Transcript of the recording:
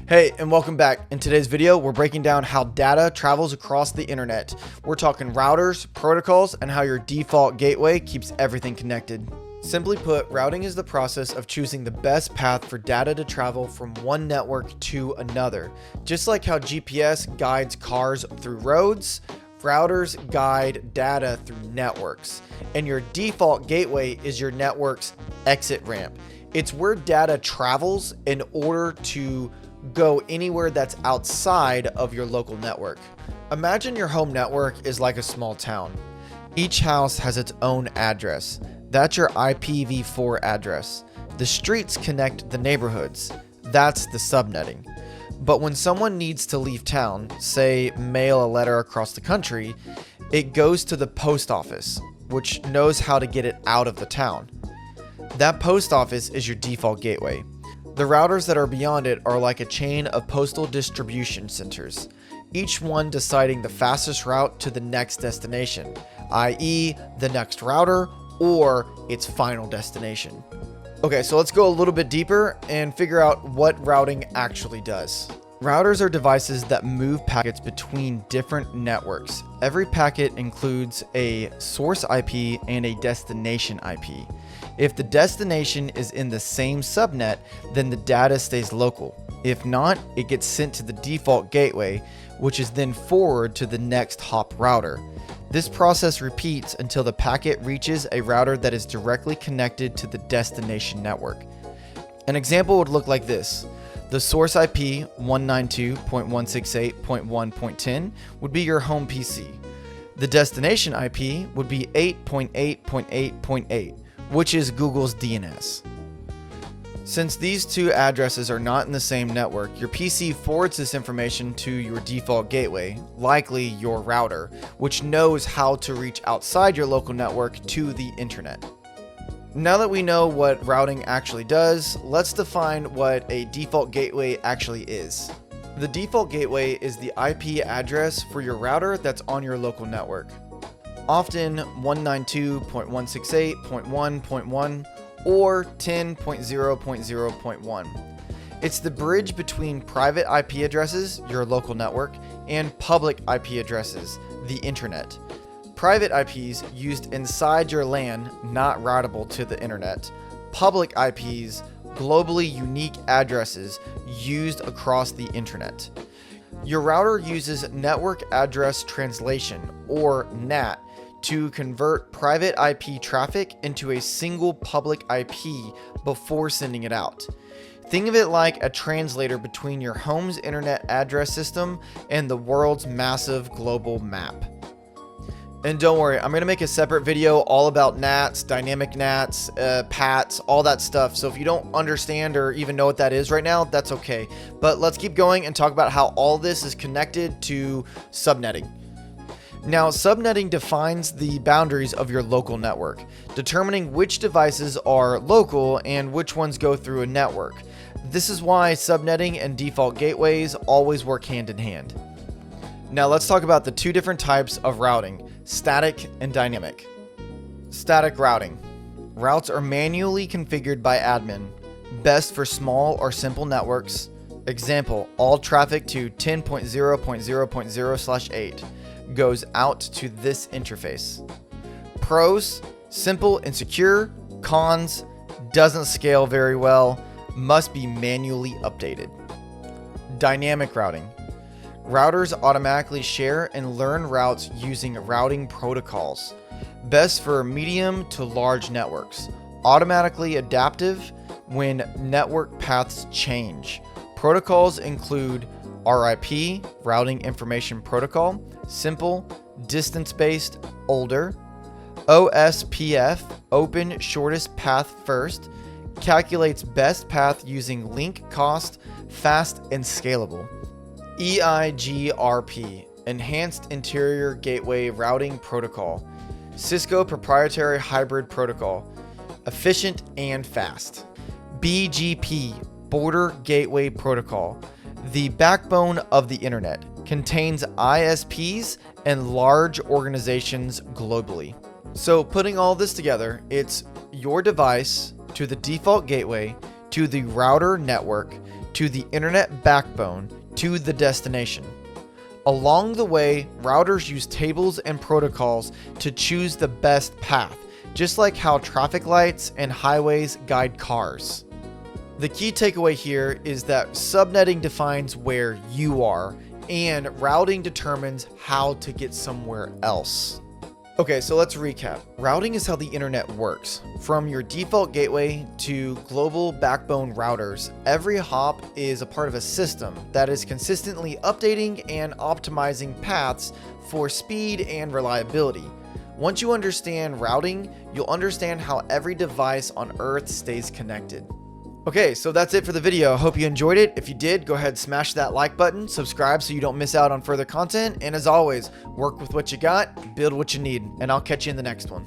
Hey, and welcome back. In today's video, we're breaking down how data travels across the internet. We're talking routers, protocols, and how your default gateway keeps everything connected. Simply put, routing is the process of choosing the best path for data to travel from one network to another. Just like how GPS guides cars through roads, routers guide data through networks. And your default gateway is your network's exit ramp. It's where data travels in order to go anywhere that's outside of your local network. Imagine your home network is like a small town. Each house has its own address. That's your IPv4 address. The streets connect the neighborhoods. That's the subnetting. But when someone needs to leave town, say mail a letter across the country, it goes to the post office, which knows how to get it out of the town. That post office is your default gateway. The routers that are beyond it are like a chain of postal distribution centers, each one deciding the fastest route to the next destination, i.e. the next router or its final destination. Okay, so let's go a little bit deeper and figure out what routing actually does. Routers are devices that move packets between different networks. Every packet includes a source IP and a destination IP. If the destination is in the same subnet, then the data stays local. If not, it gets sent to the default gateway, which is then forwarded to the next hop router. This process repeats until the packet reaches a router that is directly connected to the destination network. An example would look like this. The source IP 192.168.1.10 would be your home PC. The destination IP would be 8.8.8.8, which is Google's DNS. Since these two addresses are not in the same network, your PC forwards this information to your default gateway, likely your router, which knows how to reach outside your local network to the internet. Now that we know what routing actually does, let's define what a default gateway actually is. The default gateway is the IP address for your router that's on your local network. Often 192.168.1.1 or 10.0.0.1. It's the bridge between private IP addresses, your local network, and public IP addresses, the internet. Private IPs used inside your LAN, not routable to the internet. Public IPs, globally unique addresses used across the internet. Your router uses network address translation, or NAT, to convert private IP traffic into a single public IP before sending it out. Think of it like a translator between your home's internet address system and the world's massive global map. And don't worry, I'm going to make a separate video all about NATs, dynamic NATs, PATs, all that stuff. So if you don't understand or even know what that is right now, that's okay. But let's keep going and talk about how all this is connected to subnetting. Now, subnetting defines the boundaries of your local network, determining which devices are local and which ones go through a network. This is why subnetting and default gateways always work hand in hand. Now let's talk about the two different types of routing, static and dynamic. Static routing. Routes are manually configured by admin, best for small or simple networks. Example, all traffic to 10.0.0.0/8 goes out to this interface. Pros, simple and secure. Cons, doesn't scale very well, must be manually updated. Dynamic routing. Routers automatically share and learn routes using routing protocols. Best for medium to large networks. Automatically adaptive when network paths change. Protocols include RIP, Routing Information Protocol, simple, distance-based, older. OSPF, Open Shortest Path First, calculates best path using link cost, fast and scalable. EIGRP, Enhanced Interior Gateway Routing Protocol, Cisco Proprietary Hybrid Protocol, efficient and fast. BGP, Border Gateway Protocol, the backbone of the internet, contains ISPs and large organizations globally. So putting all this together, it's your device to the default gateway, to the router network, to the internet backbone to the destination. Along the way, routers use tables and protocols to choose the best path, just like how traffic lights and highways guide cars. The key takeaway here is that subnetting defines where you are, and routing determines how to get somewhere else. Okay, so let's recap. Routing is how the internet works. From your default gateway to global backbone routers, every hop is a part of a system that is consistently updating and optimizing paths for speed and reliability. Once you understand routing, you'll understand how every device on Earth stays connected. Okay, so that's it for the video. I hope you enjoyed it. If you did, go ahead and smash that like button, subscribe so you don't miss out on further content, and as always, work with what you got, build what you need, and I'll catch you in the next one.